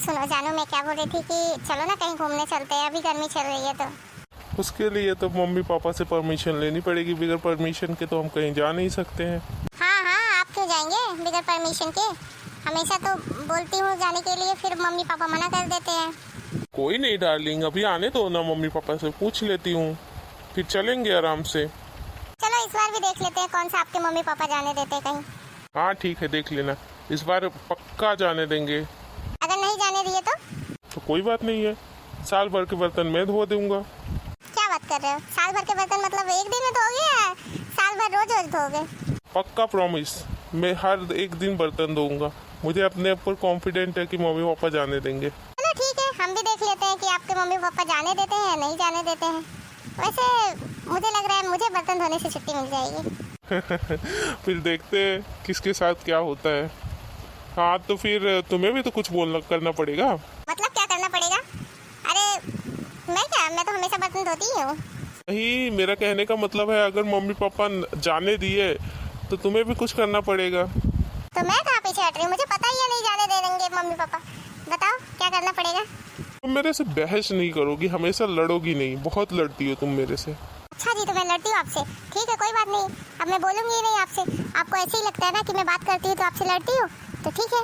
सुनो जानू, मैं क्या बोल रही थी कि चलो ना कहीं घूमने चलते हैं, अभी गर्मी चल रही है तो। उसके लिए तो मम्मी पापा से परमिशन लेनी पड़ेगी। बगैर परमिशन के तो हम कहीं जा नहीं सकते हैं। हाँ हाँ, आप क्यों जाएंगे बगैर परमिशन के? हमेशा तो बोलती हूँ जाने के लिए, फिर मम्मी पापा मना कर देते हैं। कोई नहीं डार्लिंग, अभी आने दो ना, मम्मी पापा से पूछ लेती हूँ, फिर चलेंगे आराम से। चलो इस बार भी देख लेते हैं कौन सा आपके मम्मी पापा जाने देते हैं कहीं। हाँ ठीक है, देख लेना, इस बार पक्का जाने देंगे। अगर नहीं जाने दिए तो कोई बात नहीं है, साल भर के बर्तन मैं धो दूंगा। क्या बात कर रहे हो? साल भर के बर्तन मतलब एक दिन में धोगे या साल भर रोज रोज धोगे? पक्का प्रॉमिस, मैं हर एक दिन बर्तन धोऊंगा। मुझे अपने ऊपर कॉन्फिडेंट है कि मम्मी पापा जाने देंगे। चलो ठीक है, हम भी देख लेते हैं कि आपके मम्मी पापा जाने देते हैं या नहीं जाने देते हैं। वैसे मुझे लग रहा है मुझे बर्तन धोने से छुट्टी मिल जाएगी। फिर देखते हैं किसके साथ क्या होता है। हाँ तो फिर तुम्हें भी तो कुछ बोलना करना पड़ेगा। मतलब क्या करना पड़ेगा? अरे मैं तो हमेशा बर्तन धोती ही हूँ। नहीं, मेरा कहने का मतलब है अगर मम्मी पापा जाने दिए तो तुम्हें भी कुछ करना पड़ेगा। तो मैं कहाँ पीछे हट रही हूँ? मुझे पता ही है नहीं जाने दे देंगे मम्मी पापा। बताओ क्या करना पड़ेगा? तुम मेरे से बहस नहीं करोगी, हमेशा लड़ोगी नहीं, बहुत लड़ती हो तुम मेरे से। अच्छा जी, तो मैं लड़ती हूँ आपसे? ठीक है कोई बात नहीं, अब मैं बोलूंगी ही नहीं आपसे। आपको ऐसे ही लगता है ना कि मैं बात करती हूँ तो आपसे लड़ती हूँ, तो ठीक है।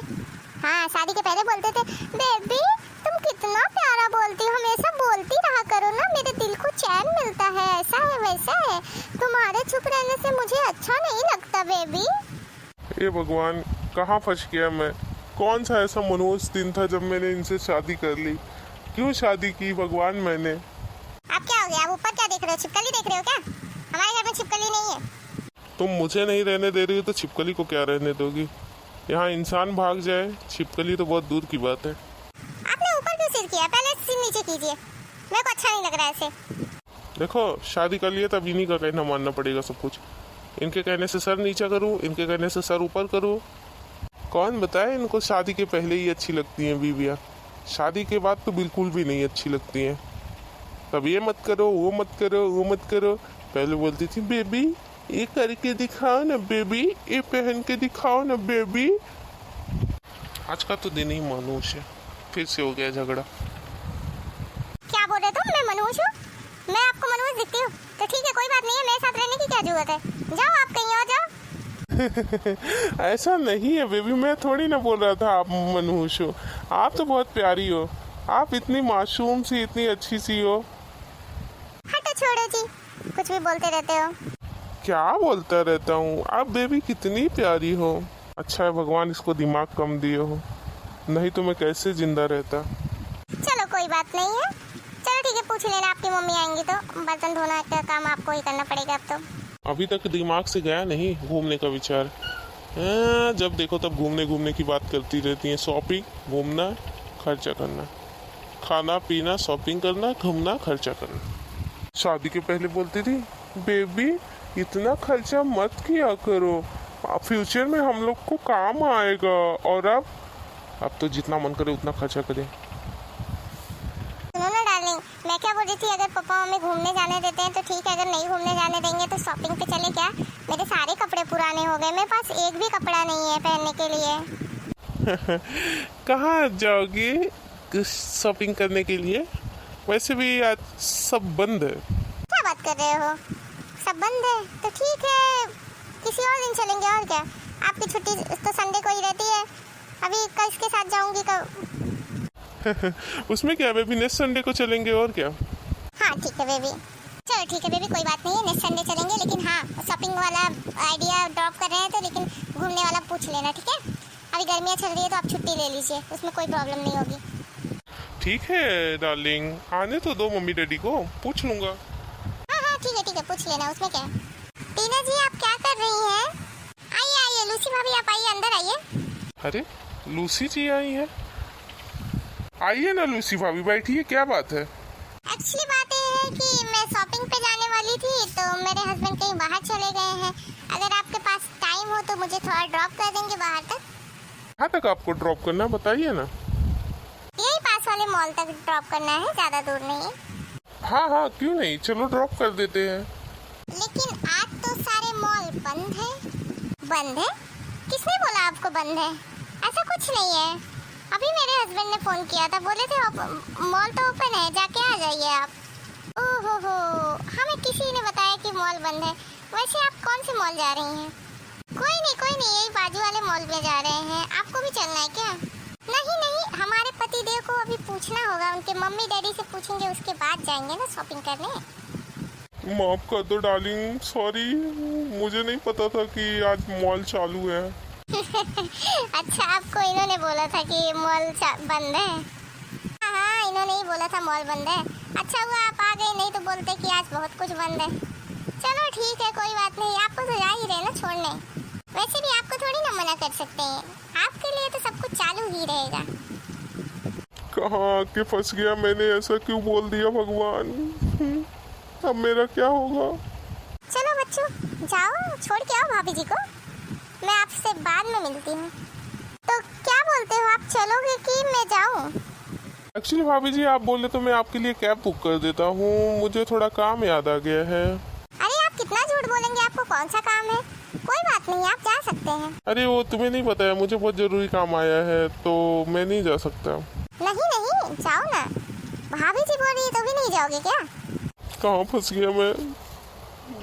हाँ, शादी के पहले बोलते थे बेबी तुम कितना प्यारा बोलती हो, हमेशा बोलती रहा करो ना, मेरे दिल को चैन मिलता है, ऐसा है वैसा है, तुम्हारे चुप रहने से मुझे अच्छा नहीं लगता बेबी। हे भगवान, कहाँ फंस गया मैं। कौन सा ऐसा मनोज दिन था जब मैंने इनसे शादी कर ली? क्यों शादी की भगवान मैंने? आप क्या हो गया? आप ऊपर क्या देख रहे हो? छिपकली देख रहे हो क्या? हमारे घर में छिपकली नहीं है। तुम मुझे नहीं रहने दे रही हो तो छिपकली को क्या रहने दोगी? यहाँ इंसान भाग जाए, छिपकली तो बहुत दूर की बात है। आपने ऊपर क्यों सिर किया? पहले सिर नीचे कीजिए, मेरे को अच्छा नहीं लग रहा है ऐसे। देखो, शादी कर लिए तब इन्हीं का कहना मानना पड़ेगा सब कुछ। इनके कहने से सर नीचा करूँ, इनके कहने से सर ऊपर करूँ। कौन बताए इनको शादी के पहले ही अच्छी लगती हैं बीवियाँ, शादी के बाद तो बिल्कुल भी नहीं अच्छी लगती हैं। तब ये मत करो, वो मत करो, वो मत करो। पहले बोलती थी बेबी ये करके दिखाओ ना बेबी, ये पहन के दिखाओ ना बेबी। आज का तो दिन ही मानूस है, फिर से हो गया झगड़ा। क्या बोल रहे तुम? मैं मनहूस हूँ? मैं आपको मनहूस दिखती हूँ? तो ठीक है कोई बात नहीं है, मेरे साथ रहने की क्या जरूरत है? जाओ आप कहीं और जाओ। ऐसा नहीं है बेबी, मैं थोड़ी ना बोल रहा था आप मनहूस हो। आप तो बहुत प्यारी हो, आप इतनी मासूम सी, इतनी अच्छी सी हो। हटो छोड़ो जी, कुछ भी बोलते रहते हो। क्या बोलता रहता हूँ? आप बेबी कितनी प्यारी हो। अच्छा है भगवान इसको दिमाग कम दिए हो, नहीं तो मैं कैसे जिंदा रहता। चलो कोई बात नहीं है, चलो ठीक है, पूछ लेना, आपकी मम्मी आएंगी तो बर्तन धोना का काम आपको ही करना पड़ेगा अब तो। अभी तक दिमाग से गया नहीं घूमने का विचार। जब देखो तब घूमने घूमने की बात करती रहती हैं। शॉपिंग, घूमना, खर्चा करना, खाना पीना, शॉपिंग करना, घूमना, खर्चा करना। शादी के पहले बोलती थी बेबी इतना खर्चा मत किया करो, फ्यूचर में हम लोग को काम आएगा। और अब तो जितना मन करे उतना खर्चा करें। सुनो ना डार्लिंग, मैं क्या बोल रही थी, अगर पापा मम्मी घूमने जाने देते हैं तो ठीक है, अगर नहीं घूमने जाने देंगे तो शॉपिंग पे चले क्या? मेरे सारे कपड़े पुराने हो गए, मेरे पास एक भी कपड़ा नहीं है पहनने के लिए। कहाँ जाओगी शॉपिंग करने के लिए? वैसे भी आज सब बंद है। क्या बात कर रहे हो? सब बंद है? तो ठीक है, किसी और दिन चलेंगे और क्या। आपकी छुट्टी तो संडे को ही रहती है। अभी कल इसके साथ जाऊंगी उसमें क्या बेबी, नेक्स्ट संडे को चलेंगे और क्या। हाँ ठीक है बेबी, चलो ठीक है बेबी, कोई बात नहीं है, नेक्स्ट संडे चलेंगे। लेकिन हाँ, शॉपिंग वाला आइडिया ड्रॉप कर रहे हैं तो, लेकिन घूमने वाला पूछ लेना ठीक है। अभी गर्मियाँ चल रही है तो आप छुट्टी ले लीजिए, उसमें कोई प्रॉब्लम नहीं होगी। ठीक है डार्लिंग, आने तो दो मम्मी डैडी को, पूछ लूंगा। हाँ ठीक है, पूछ लेना, उसमें क्या है। टीना जी आप क्या कर रही हैं? आइए आइए, लूसी भाभी आप आइए, अंदर आइए। अरे लूसी जी आई है, आइए ना लूसी भाभी, बैठिए, क्या बात है? एक्चुअली बात ये है कि मैं शॉपिंग पे जाने वाली थी तो मेरे हस्बैंड कहीं बाहर चले गए हैं। अगर आपके पास टाइम हो तो मुझे थोड़ा ड्रॉप कर देंगे बाहर तक। कहाँ तक आपको ड्रॉप करना बताइए ना। यही पास वाले मॉल तक ड्रॉप करना है, ज्यादा दूर नहीं है। हाँ क्यों नहीं, चलो ड्रॉप कर देते हैं। लेकिन आज तो सारे मॉल बंद है। बंद है? किसने बोला आपको बंद है? ऐसा कुछ नहीं है। अभी मेरे हस्बैंड ने फोन किया था, बोले थे मॉल तो ओपन है, जाके आ जाइए आप। ओहो हो, हमें किसी ने बताया कि मॉल बंद है। वैसे आप कौन से मॉल जा रही हैं? कोई नहीं, यही बाजू वाले मॉल में जा रहे हैं। आपको भी चलना है क्या? नहीं, हमारे पति देव को अभी पूछना होगा, उनके मम्मी डैडी से पूछेंगे, उसके बाद जाएंगे ना शॉपिंग करने। माफ कर दो डार्लिंग, सॉरी, मुझे नहीं पता था कि आज मॉल चालू है। अच्छा, आपको इन्होंने बोला था कि मॉल बंद है? हाँ, इन्होंने ही बोला था मॉल बंद है। अच्छा हुआ आप आ गए, नहीं तो बोलते कि आज बहुत कुछ बंद है। चलो ठीक है, कोई बात नहीं, आपको तो जा ही रहे ना छोड़ने। वैसे भी आपको थोड़ी ना मना कर सकते हैं, आपके लिए तो सब कुछ चालू ही रहेगा। कहाँ आके फंस गया मैंने, ऐसा क्यों बोल दिया भगवान। अब मेरा क्या होगा। चलो बच्चों, जाओ छोड़ के आओ भाभी जी को, मैं आपसे बाद में मिलती हूँ। तो क्या बोलते हो, आप चलोगे कि मैं जाऊँ? एक्चुअली भाभी जी, आप बोले तो मैं आपके लिए कैब बुक कर देता हूँ, मुझे थोड़ा काम याद आ गया है। अरे आप कितना झूठ बोलेंगे, आपको कौन सा काम है? कोई बात नहीं, आप जा सकते हैं। अरे वो तुम्हें नहीं पता है, मुझे बहुत जरूरी काम आया है तो मैं नहीं जा सकता। नहीं, जाओ ना, भाभी जी बोल रही है तो भी नहीं जाओगे क्या? कहाँ फंस गया मैं।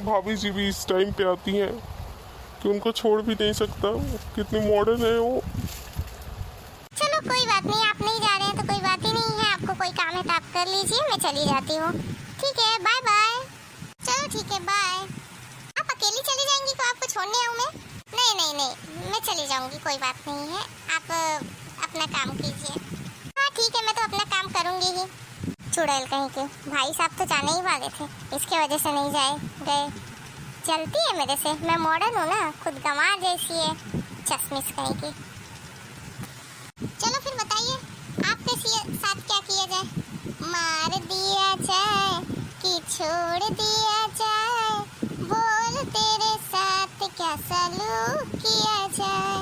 भाभी जी भी इस टाइम पे आती हैं कि उनको छोड़ भी नहीं सकता, कितनी मॉडर्न है वो। चलो कोई बात नहीं, आप नहीं जा रहे हैं तो कोई बात ही नहीं है, आपको कोई काम है तो आप कर लीजिए, मैं चली जाती हूँ। ठीक है, बाय बाय। चलो ठीक है, बाय। आप अकेली चली जाएंगी तो आपको छोड़ने आऊँ मैं? नहीं, मैं चली जाऊँगी, कोई बात नहीं है, आप अपना काम कीजिए। हाँ ठीक है, मैं तो अपना काम करूँगी ही। चुड़ैल कहीं के, भाई साहब तो जाने ही वाले थे, इसके वजह से नहीं गए। चलती है मेरे से, मैं मॉडर्न हूँ ना, खुद गंवार जैसी है, चश्मिश कहीं की। चलो फिर बताइए, आपके साथ क्या किया जाए? मार दिया जाए कि छोड़ दिया जाए, बोल तेरे साथ क्या सलूक किया जाए।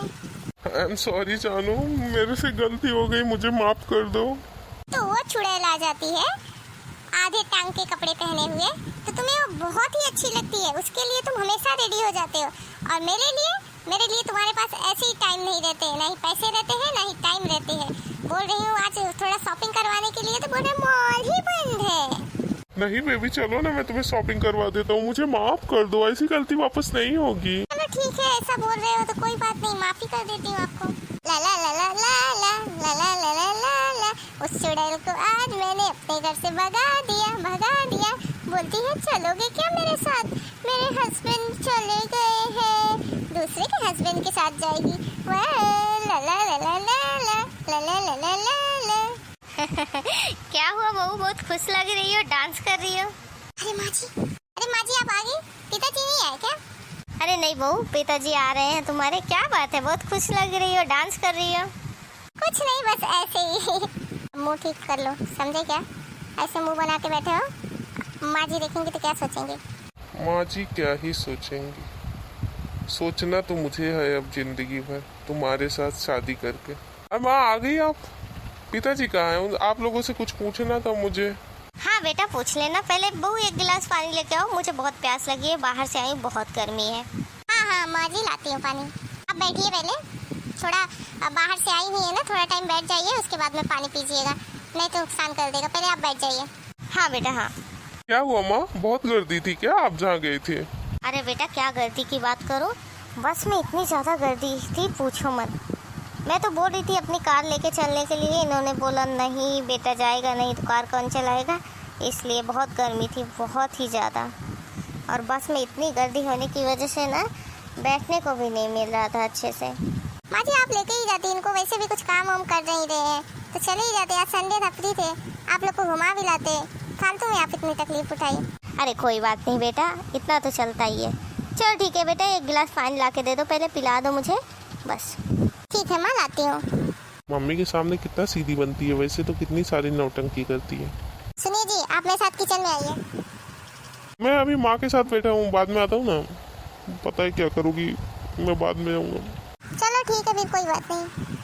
आई एम सॉरी जानू, मेरे से गलती हो गई, मुझे माफ कर दो। तो वो चुड़ैल आ जाती है आधे टांग के कपड़े पहने हुए, तो तुम्हें वो बहुत ही अच्छी लगती है, उसके लिए तुम हमेशा रेडी हो जाते हो। और मेरे लिए तुम्हारे पास ऐसे ही टाइम नहीं रहते, ना ही पैसे रहते हैं ना ही टाइम रहते हैं। बोल रही हूँ आज थोड़ा शॉपिंग करवाने के लिए, तो बोल रहे मॉल ही बंद है। नहीं बेबी, चलो ना, मैं तुम्हें शॉपिंग करवा देता हूँ, मुझे माफ कर दो, ऐसी गलती वापस नहीं होगी। चलो ठीक है, ऐसा बोल रहे हो तो कोई बात नहीं, माफी कर देती हूँ आपको। ला ला ला ला ला ला ला ला ला ला ला ला, उस चुड़ैल को आज मैंने अपने घर से भगा दिया। बोलती है चलोगे क्या मेरे साथ? मेरे हस्बैंड चले गए हैं, दूसरे के हस्बैंड के साथ जाएगी। ला ला ला ला ला ला ला ला ला ला ला ला। क्या हुआ बहू, बहुत खुश लग रही हो, डांस कर रही हो? अरे माँ जी आप आ गई? पिताजी नहीं आए क्या? अरे नहीं बहू, पिताजी आ रहे हैं तुम्हारे, क्या बात है, बहुत खुश लग रही हो, डांस कर रही हो। कुछ नहीं, बस ऐसे ही। मुंह ठीक कर लो, समझे क्या? ऐसे मुंह बना के बैठे हो, माँ जी देखेंगे तो क्या सोचेंगे? माँ जी क्या ही सोचेंगी, सोचना तो मुझे है अब जिंदगी भर, तुम्हारे साथ शादी करके। अब माँ आ गई आप? पिताजी कहाँ हैं? आप लोगों से कुछ पूछना था मुझे। हाँ बेटा पूछ लेना, पहले बहू एक गिलास पानी लेके आओ, मुझे बहुत प्यास लगी है, बाहर से आई हूँ, बहुत गर्मी है। हाँ माँ जी लाती हूँ पानी, आप बैठिए पहले, थोड़ा बाहर से आई हुई है ना, थोड़ा टाइम बैठ जाइए, उसके बाद में पानी पीजिएगा, नहीं तो नुकसान कर देगा। पहले आप बैठ जाइए। हाँ बेटा हाँ। क्या हुआ माँ, बहुत गर्दी थी क्या आप जहाँ गए थे? अरे बेटा क्या गर्दी की बात करो, बस में इतनी ज़्यादा गर्दी थी पूछो मत। मैं तो बोल रही थी अपनी कार लेके चलने के लिए, इन्होंने बोला नहीं बेटा जाएगा नहीं तो कार कौन चलाएगा, इसलिए बहुत गर्मी थी, बहुत ही ज़्यादा। और बस में इतनी गर्दी होने की वजह से ना बैठने को भी नहीं मिल रहा था अच्छे से। माँ जी आप लेके ही जाती, इनको वैसे भी कुछ काम वाम कर नहीं रहे हैं तो चले ही जाते। आज संडे था, फ्री थे, आप लोग को घुमा भी लाते, फालतू में आप इतनी तकलीफ उठाई। अरे कोई बात नहीं बेटा, इतना तो चलता ही है। चल ठीक है बेटा, एक गिलास पानी ला के दे दो, पहले पिला दो मुझे बस। ठीक है माँ, लाती हूँ। मम्मी के सामने कितना सीधी बनती है, वैसे तो कितनी सारी नौटंकी करती है। सुनिए जी, आप मेरे साथ किचन में आइए। मैं अभी माँ के साथ बैठा हूँ, बाद में आता हूँ ना, पता है क्या करूँगी, मैं बाद में आऊँगा। चलो ठीक है फिर, कोई बात नहीं।